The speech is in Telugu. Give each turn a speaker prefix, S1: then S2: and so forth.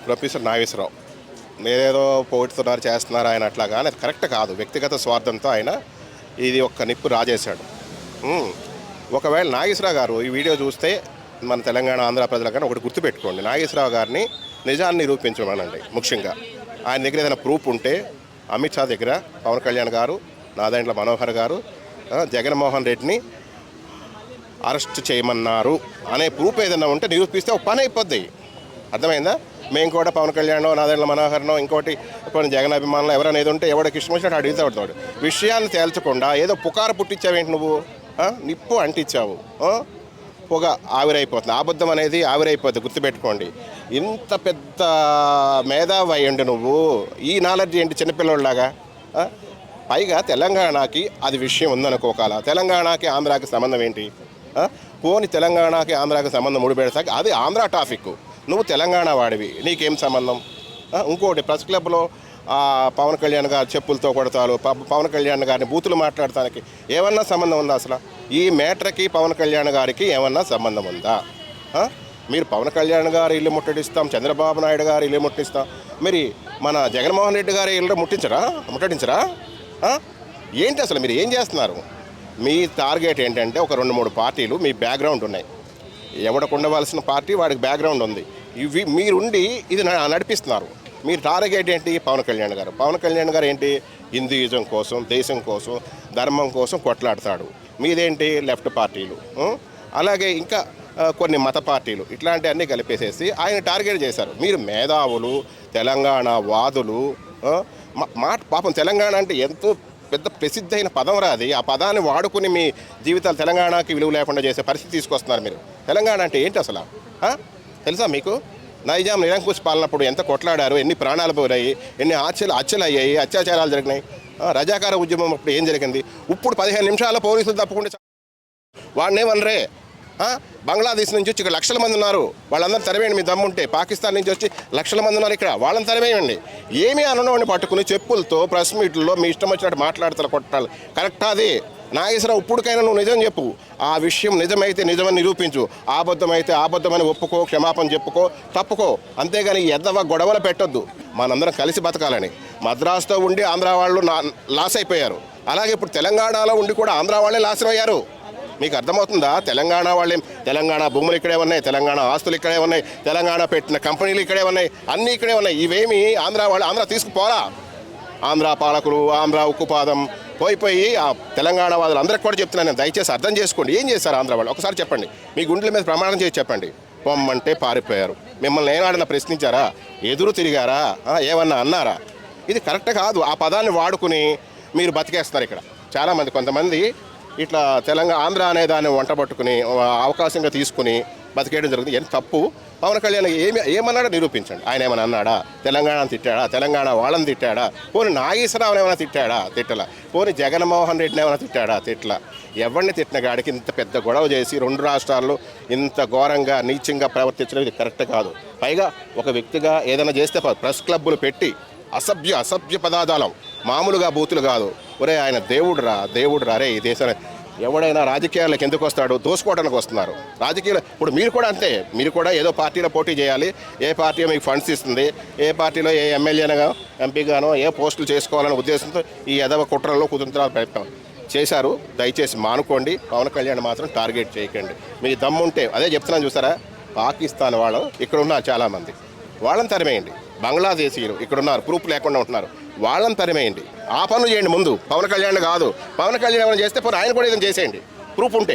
S1: ప్రొఫెసర్ నాగేశ్వరరావు నేనేదో పోగొడుతున్నారు చేస్తున్నారు ఆయన అట్లా కానీ అది కరెక్ట్ కాదు. వ్యక్తిగత స్వార్థంతో ఆయన ఇది ఒక్క నిప్పు రాజేశాడు. ఒకవేళ నాగేశ్వరరావు గారు ఈ వీడియో చూస్తే మన తెలంగాణ ఆంధ్ర ప్రజలకు ఒకటి గుర్తుపెట్టుకోండి, నాగేశ్వరరావు గారిని నిజాన్ని నిరూపించమనండి. ముఖ్యంగా ఆయన దగ్గర ఏదైనా ప్రూఫ్ ఉంటే అమిత్ షా దగ్గర, పవన్ కళ్యాణ్ గారు, నాదెండ్ల మనోహర్ గారు జగన్మోహన్ రెడ్డిని అరెస్ట్ చేయమన్నారు అనే ప్రూఫ్ ఏదైనా ఉంటే నిరూపిస్తే ఒక పని అయిపోద్ది. అర్థమైందా? మేము కూడా పవన్ కళ్యాణ్, నాదెండ్ల మనోహర్నో, ఇంకోటి ఇప్పుడు జగన్ అభిమానులు ఎవరైనా ఏదో ఉంటే ఎవరికి ఇష్టం వచ్చినట్టు అడిగితే పడుతాడు. విషయాన్ని తేల్చకుండా ఏదో పుకారు పుట్టించావేంటి నువ్వు? నిప్పు అంటించావు, పొగ ఆవిరైపోతుంది. అబద్ధం అనేది ఆవిరైపోతుంది, గుర్తుపెట్టుకోండి. ఇంత పెద్ద మేధావి అయ్యండి నువ్వు, ఈ నాలెడ్జ్ ఏంటి చిన్నపిల్లలాగా? పైగా తెలంగాణకి అది విషయం ఉందనుకోకాల, తెలంగాణకి ఆంధ్రాకి సంబంధం ఏంటి? పోని తెలంగాణకి ఆంధ్రాకి సంబంధం ముడిపెడతాకి అది ఆంధ్ర టాపిక్, నువ్వు తెలంగాణ వాడివి, నీకేం సంబంధం? ఇంకోటి ప్రెస్ క్లబ్లో పవన్ కళ్యాణ్ గారు చెప్పులతో కొడతారు, పవన్ కళ్యాణ్ గారిని బూతులు మాట్లాడటానికి ఏమన్నా సంబంధం ఉందా? అసలు ఈ మ్యాటర్కి పవన్ కళ్యాణ్ గారికి ఏమన్నా సంబంధం ఉందా? మీరు పవన్ కళ్యాణ్ గారు ఇల్లు ముట్టడిస్తాం, చంద్రబాబు నాయుడు గారు ఇల్లు ముట్టిస్తాం, మరి మన జగన్మోహన్ రెడ్డి గారి ఇల్లు ముట్టడించరా? ఏంటి అసలు మీరు ఏం చేస్తున్నారు? మీ టార్గెట్ ఏంటంటే ఒక 2-3 పార్టీలు మీ బ్యాక్గ్రౌండ్ ఉన్నాయి. ఎవరికి ఉండవలసిన పార్టీ వాడికి బ్యాక్గ్రౌండ్ ఉంది. ఇవి మీరుండి ఇది నడిపిస్తున్నారు. మీరు టార్గెట్ ఏంటి? పవన్ కళ్యాణ్ గారు. పవన్ కళ్యాణ్ గారు ఏంటి? హిందూయిజం కోసం, దేశం కోసం, ధర్మం కోసం కొట్లాడతాడు. మీదేంటి? లెఫ్ట్ పార్టీలు, అలాగే ఇంకా కొన్ని మత పార్టీలు, ఇట్లాంటివన్నీ కలిపేసేసి ఆయన టార్గెట్ చేశారు. మీరు మేధావులు, తెలంగాణ వాదులు. పాపం తెలంగాణ అంటే ఎంతో పెద్ద ప్రసిద్ధమైన పదం రాది. ఆ పదాన్ని వాడుకుని మీ జీవితాలు తెలంగాణకి విలువ లేకుండా చేసే పరిస్థితి తీసుకొస్తున్నారు మీరు. తెలంగాణ అంటే ఏంటి అసలు? తెలుసా మీకు? నైజాం నిరంకుశ పాలనప్పుడు ఎంత కొట్లాడారు, ఎన్ని ప్రాణాలు పోయాయి, ఎన్ని హత్యలు అయ్యాయి, అత్యాచారాలు జరిగినాయి. రజాకార ఉద్యమం అప్పుడు ఏం జరిగింది? ఇప్పుడు 15 నిమిషాల్లో పోలీసులు తప్పకుండా వాడినేమనరే. బంగ్లాదేశ్ నుంచి వచ్చి ఇక్కడ లక్షల మంది ఉన్నారు, వాళ్ళందరూ తరివేయండి మీ దమ్ముంటే. పాకిస్తాన్ నుంచి వచ్చి లక్షల మంది ఉన్నారు ఇక్కడ, వాళ్ళని తరివేయండి. ఏమీ అనవాడిని పట్టుకుని చెప్పులతో ప్రెస్ మీట్లలో మీ ఇష్టం వచ్చినట్టు మాట్లాడతారు, కొట్టాలి. కరెక్టా అది? నాగేశ్వరరావు, ఇప్పటికైనా నువ్వు నిజం చెప్పు. ఆ విషయం నిజమైతే నిజమని నిరూపించు, అబద్ధమైతే అబద్ధమని ఒప్పుకో, క్షమాపణ చెప్పుకో, తప్పుకో. అంతేగాని ఎద్దవ గొడవలు పెట్టొద్దు. మనందరం కలిసి బతకాలని. మద్రాసుతో ఉండి ఆంధ్ర వాళ్ళు లాస్ అయిపోయారు, అలాగే ఇప్పుడు తెలంగాణలో ఉండి కూడా ఆంధ్ర వాళ్ళే లాస్ అయ్యారు. మీకు అర్థమవుతుందా? తెలంగాణ వాళ్ళే, తెలంగాణ భూములు ఇక్కడే ఉన్నాయి, తెలంగాణ ఆస్తులు ఇక్కడే ఉన్నాయి, తెలంగాణ పెట్టిన కంపెనీలు ఇక్కడే ఉన్నాయి, అన్నీ ఇక్కడే ఉన్నాయి. ఇవేమి ఆంధ్ర తీసుకుపోరా? ఆంధ్ర పాలకులు, ఆంధ్ర ఉక్కుపాదం పోయిపోయి ఆ తెలంగాణ వాళ్ళు అందరికి కూడా చెప్తున్నాను నేను, దయచేసి అర్థం చేసుకోండి. ఏం చేశారు ఆంధ్ర వాళ్ళు? ఒకసారి చెప్పండి. మీ గుండెల మీద ప్రమాణం చేసి చెప్పండి. పొమ్మంటే పారిపోయారు. మిమ్మల్ని ఏనాడన్నా ప్రశ్నించారా? ఎదురు తిరిగారా? ఏమన్నా అన్నారా? ఇది కరెక్ట్ కాదు. ఆ పదాన్ని వాడుకుని మీరు బతికేస్తున్నారు ఇక్కడ. చాలామంది, కొంతమంది ఇట్లా ఆంధ్ర అనే దాన్ని వంట పట్టుకుని అవకాశంగా తీసుకుని బతికేయడం జరుగుతుంది. ఎంత తప్పు. పవన్ కళ్యాణ్ ఏమన్నాడో నిరూపించండి. ఆయన ఏమైనా అన్నాడా? తెలంగాణను తిట్టాడా? తెలంగాణ వాళ్ళని తిట్టాడా? పోనీ నాగేశ్వరరావుని ఏమైనా తిట్టాడా? తిట్టలా. పోనీ జగన్మోహన్ రెడ్డిని ఏమైనా తిట్టాడా? తిట్టలా. ఎవరిని తిట్టిన గాడికి ఇంత పెద్ద గొడవ చేసి 2 రాష్ట్రాల్లో ఇంత ఘోరంగా నీచంగా ప్రవర్తించడం ఇది కరెక్ట్ కాదు. పైగా ఒక వ్యక్తిగా ఏదైనా చేస్తే ప్రెస్ క్లబ్బులు పెట్టి అసభ్య పదార్థాలం, మామూలుగా బూతులు కాదు. ఒరే ఆయన దేవుడు రా రే. ఈ దేశాన్ని ఎవడైనా రాజకీయాలకు ఎందుకు వస్తాడు? దోసుకోవడానికి వస్తున్నారు రాజకీయాలు. ఇప్పుడు మీరు కూడా అంతే. మీరు కూడా ఏదో పార్టీలో పోటీ చేయాలి, ఏ పార్టీ మీకు ఫండ్స్ ఇస్తుంది, ఏ పార్టీలో ఏ ఎమ్మెల్యేనగా, ఎంపీగానో ఏ పోస్టులు చేసుకోవాలనే ఉద్దేశంతో ఈ ఎదవ కుట్రల్లో కుతంత్రాలు ప్రయత్నం చేశారు. దయచేసి మానుకోండి. పవన్ కళ్యాణ్ మాత్రం టార్గెట్ చేయకండి. మీ దమ్ముంటే అదే చెప్తున్నాను, చూసారా? పాకిస్తాన్ వాళ్ళు ఇక్కడ ఉన్నారు చాలామంది, వాళ్ళని తరిమేయండి. బంగ్లాదేశీయులు ఇక్కడ ఉన్నారు, ప్రూఫ్ లేకుండా ఉంటున్నారు, వాళ్ళని తరిమేయండి. ఆ పనులు చేయండి ముందు. పవన్ కళ్యాణ్ కాదు. పవన్ కళ్యాణ్ ఏమైనా చేస్తే పోనీ ఆయన కూడా ఏదైనా చేసేయండి, ప్రూఫ్ ఉంటే.